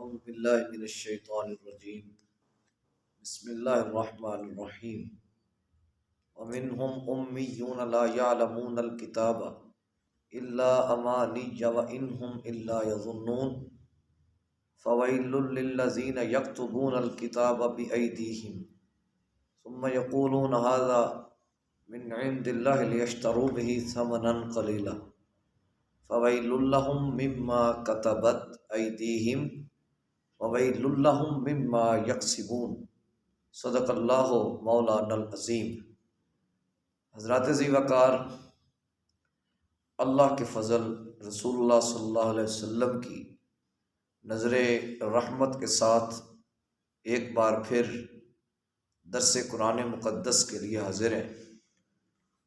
أعوذ بالله من الشيطان الرجيم بسم الله الرحمن الرحيم ومنهم أميون لا يعلمون الكتاب إلا أماني وإنهم إلا يظنون فويل للذين يكتبون الكتاب بأيديهم ثم يقولون هذا من عند الله ليشتروا به ثمنا قليلا فويل لهم مما كتبت أيديهم وویل لهم مما یکسبون صدق اللہ مولانا العظیم۔ حضرات ذی وقار، اللہ کے فضل، رسول اللہ صلی اللہ علیہ وسلم کی نظر رحمت کے ساتھ ایک بار پھر درس قرآن مقدس کے لیے حاضر ہیں۔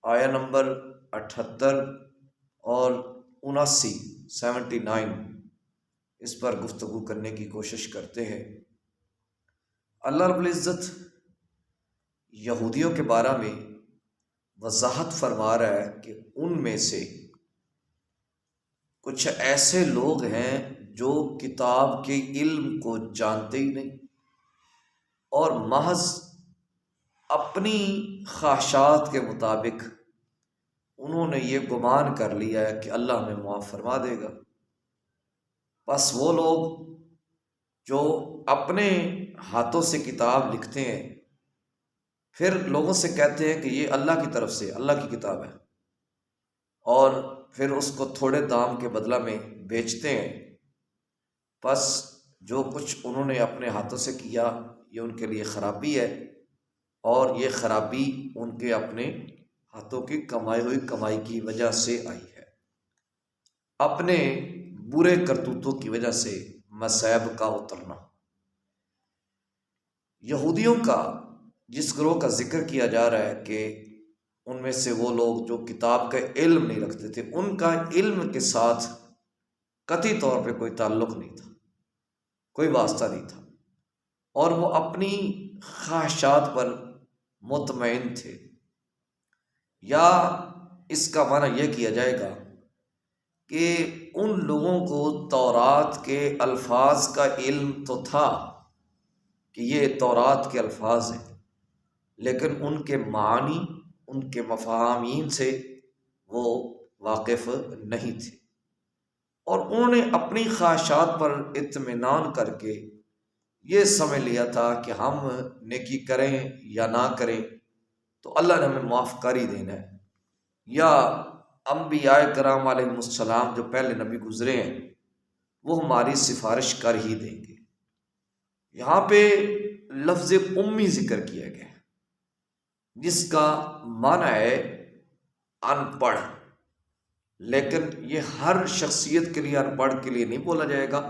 آیا نمبر 78 اور 79 اس پر گفتگو کرنے کی کوشش کرتے ہیں۔ اللہ رب العزت یہودیوں کے بارے میں وضاحت فرما رہا ہے کہ ان میں سے کچھ ایسے لوگ ہیں جو کتاب کے علم کو جانتے ہی نہیں اور محض اپنی خواہشات کے مطابق انہوں نے یہ گمان کر لیا ہے کہ اللہ ہمیں معاف فرما دے گا۔ بس وہ لوگ جو اپنے ہاتھوں سے کتاب لکھتے ہیں پھر لوگوں سے کہتے ہیں کہ یہ اللہ کی طرف سے اللہ کی کتاب ہے، اور پھر اس کو تھوڑے دام کے بدلہ میں بیچتے ہیں۔ بس جو کچھ انہوں نے اپنے ہاتھوں سے کیا یہ ان کے لیے خرابی ہے، اور یہ خرابی ان کے اپنے ہاتھوں کی کمائی ہوئی کمائی کی وجہ سے آئی ہے، اپنے برے کرتوتوں کی وجہ سے مصائب کا اترنا۔ یہودیوں کا جس گروہ کا ذکر کیا جا رہا ہے کہ ان میں سے وہ لوگ جو کتاب کا علم نہیں رکھتے تھے، ان کا علم کے ساتھ قطعی طور پہ کوئی تعلق نہیں تھا، کوئی واسطہ نہیں تھا، اور وہ اپنی خواہشات پر مطمئن تھے۔ یا اس کا معنی یہ کیا جائے گا کہ ان لوگوں کو تورات کے الفاظ کا علم تو تھا کہ یہ تورات کے الفاظ ہیں، لیکن ان کے معنی، ان کے مفاہیم سے وہ واقف نہیں تھے، اور انہوں نے اپنی خواہشات پر اطمینان کر کے یہ سمجھ لیا تھا کہ ہم نیکی کریں یا نہ کریں تو اللہ نے ہمیں معاف کر ہی دینا ہے، یا انبیاء کرام علیہ السلام جو پہلے نبی گزرے ہیں وہ ہماری سفارش کر ہی دیں گے۔ یہاں پہ لفظ امی ذکر کیا گیا ہے جس کا معنی ہے ان پڑھ، لیکن یہ ہر شخصیت کے لیے ان پڑھ کے لیے نہیں بولا جائے گا،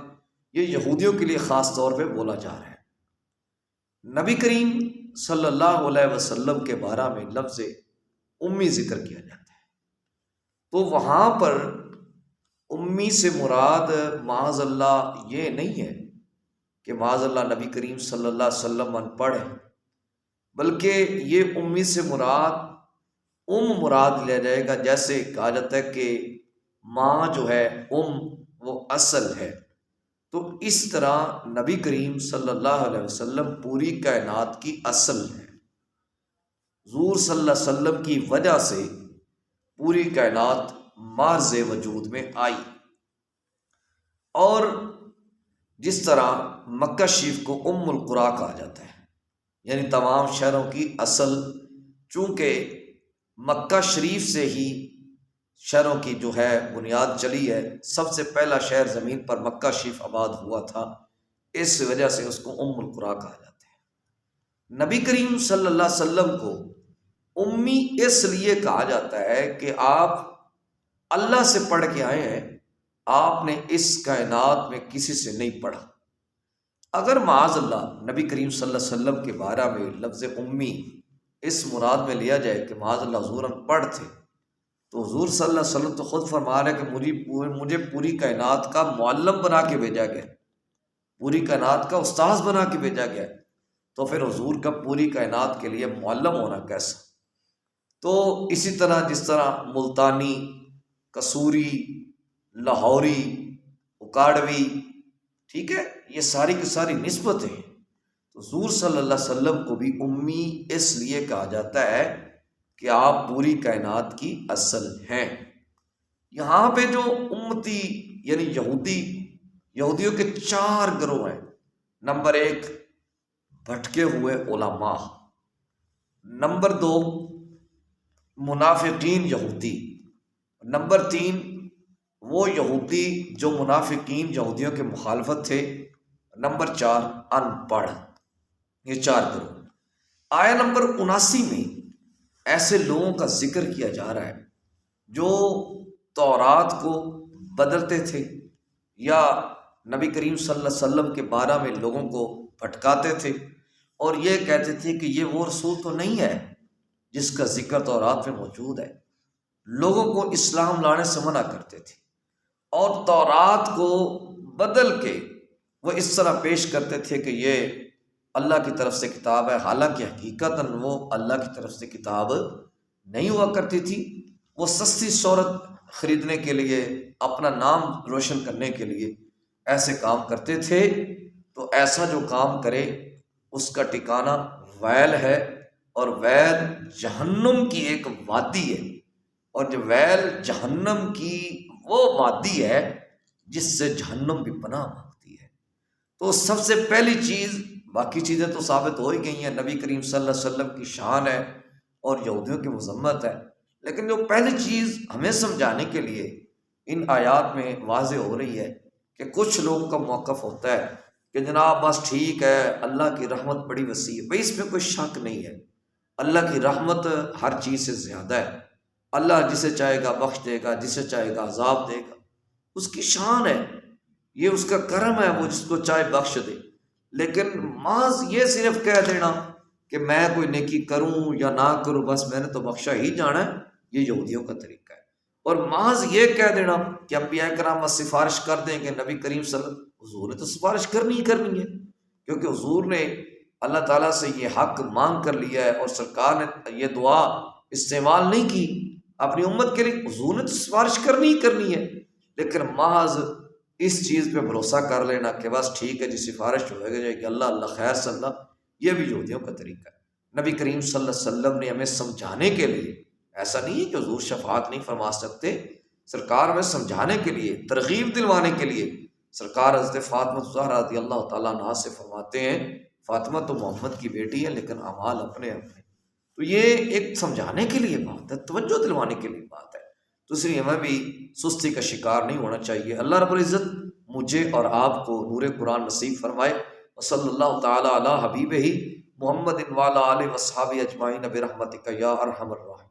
یہ یہودیوں کے لیے خاص طور پہ بولا جا رہا ہے۔ نبی کریم صلی اللہ علیہ وسلم کے بارے میں لفظ امی ذکر کیا جاتا ہے، تو وہاں پر امی سے مراد معاذ اللہ یہ نہیں ہے کہ معاذ اللہ نبی کریم صلی اللہ علیہ وسلم ان پڑھ ہے، بلکہ یہ امی سے مراد لیا جائے گا، جیسے کہا جاتا ہے کہ ماں جو ہے وہ اصل ہے، تو اس طرح نبی کریم صلی اللہ علیہ وسلم پوری کائنات کی اصل ہے۔ حضور صلی اللہ علیہ وسلم کی وجہ سے پوری کائنات مارز وجود میں آئی، اور جس طرح مکہ شریف کو ام القریٰ کہا جاتا ہے، یعنی تمام شہروں کی اصل، چونکہ مکہ شریف سے ہی شہروں کی جو ہے بنیاد چلی ہے، سب سے پہلا شہر زمین پر مکہ شریف آباد ہوا تھا، اس وجہ سے اس کو ام القریٰ کہا جاتا ہے۔ نبی کریم صلی اللہ علیہ وسلم کو امی اس لیے کہا جاتا ہے کہ آپ اللہ سے پڑھ کے آئے ہیں، آپ نے اس کائنات میں کسی سے نہیں پڑھا۔ اگر معاذ اللہ نبی کریم صلی اللہ علیہ وسلم کے بارے میں لفظ امی اس مراد میں لیا جائے کہ معاذ اللہ حضور ان پڑھ تھے، تو حضور صلی اللہ علیہ وسلم تو خود فرما رہے کہ مجھے پوری کائنات کا معلم بنا کے بھیجا گیا، پوری کائنات کا استاذ بنا کے بھیجا گیا، تو پھر حضور کا پوری کائنات کے لیے معلم ہونا کیسا؟ تو اسی طرح جس طرح ملتانی، قصوری، لاہوری، اکاڑوی، ٹھیک ہے، یہ ساری کی ساری نسبتیں ہیں۔ تو حضور صلی اللہ علیہ وسلم کو بھی امی اس لیے کہا جاتا ہے کہ آپ پوری کائنات کی اصل ہیں۔ یہاں پہ جو امتی یعنی یہودیوں کے 4 گروہ ہیں۔ نمبر 1 بھٹکے ہوئے علماء، نمبر 2 منافقین یہودی، نمبر 3 وہ یہودی جو منافقین یہودیوں کے مخالفت تھے، نمبر 4 ان پڑھ۔ یہ 4 گروہ۔ آیا نمبر 79 میں ایسے لوگوں کا ذکر کیا جا رہا ہے جو تورات کو بدلتے تھے یا نبی کریم صلی اللہ علیہ وسلم کے بارے میں لوگوں کو بھٹکاتے تھے اور یہ کہتے تھے کہ یہ وہ رسول تو نہیں ہے جس کا ذکر تورات میں موجود ہے۔ لوگوں کو اسلام لانے سے منع کرتے تھے اور تورات کو بدل کے وہ اس طرح پیش کرتے تھے کہ یہ اللہ کی طرف سے کتاب ہے، حالانکہ حقیقتاً وہ اللہ کی طرف سے کتاب نہیں ہوا کرتی تھی۔ وہ سستی شہرت خریدنے کے لیے، اپنا نام روشن کرنے کے لیے ایسے کام کرتے تھے۔ تو ایسا جو کام کرے اس کا ٹھکانہ ویل ہے، اور ویل جہنم کی ایک وادی ہے، اور جو ویل جہنم کی وہ وادی ہے جس سے جہنم بھی پناہ مانگتی ہے۔ تو سب سے پہلی چیز، باقی چیزیں تو ثابت ہو ہی گئی ہیں، نبی کریم صلی اللہ علیہ وسلم کی شان ہے اور یہودیوں کی مذمت ہے، لیکن جو پہلی چیز ہمیں سمجھانے کے لیے ان آیات میں واضح ہو رہی ہے کہ کچھ لوگوں کا موقف ہوتا ہے کہ جناب بس ٹھیک ہے، اللہ کی رحمت بڑی وسیع ہے۔ بھئی اس میں کوئی شک نہیں ہے، اللہ کی رحمت ہر چیز سے زیادہ ہے۔ اللہ جسے چاہے گا بخش دے گا، جسے چاہے گا عذاب دے گا، اس کی شان ہے، یہ اس کا کرم ہے، وہ جس کو چاہے بخش دے۔ لیکن محض یہ صرف کہہ دینا کہ میں کوئی نیکی کروں یا نہ کروں بس میں نے تو بخشا ہی جانا ہے، یہ یہودیوں کا طریقہ ہے۔ اور محض یہ کہہ دینا کہ انبیاء کرام سفارش کر دیں کہ نبی کریم صلی اللہ علیہ وسلم، حضور نے تو سفارش کرنی ہی کرنی ہے، کیونکہ حضور نے اللہ تعالیٰ سے یہ حق مانگ کر لیا ہے، اور سرکار نے یہ دعا استعمال نہیں کی اپنی امت کے لیے، حضور نے تو سفارش کرنی ہی کرنی ہے۔ لیکن محض اس چیز پہ بھروسہ کر لینا کہ بس ٹھیک ہے جی سفارش ہو جائے گی، اللہ اللہ خیر صلی اللہ، یہ بھی یہودیوں کا طریقہ ہے۔ نبی کریم صلی اللہ علیہ وسلم نے ہمیں سمجھانے کے لیے، ایسا نہیں ہے کہ حضور شفاعت نہیں فرما سکتے، سرکار ہمیں سمجھانے کے لیے، ترغیب دلوانے کے لیے، سرکار حضرت فاطمہ زہرا رضی اللہ تعالیٰ عنہا سے فرماتے ہیں فاطمہ تو محمد کی بیٹی ہے لیکن اعمال اپنے اپنے۔ تو یہ ایک سمجھانے کے لیے بات ہے، توجہ دلوانے کے لیے بات ہے، تو اس لیے ہمیں بھی سستی کا شکار نہیں ہونا چاہیے۔ اللہ رب العزت مجھے اور آپ کو نور قرآن نصیب فرمائے۔ وصلی اللہ تعالیٰ علی حبیبہ محمد وعلی آلہ وصحبہ اجمعین برحمتک یا ارحم الراحمین۔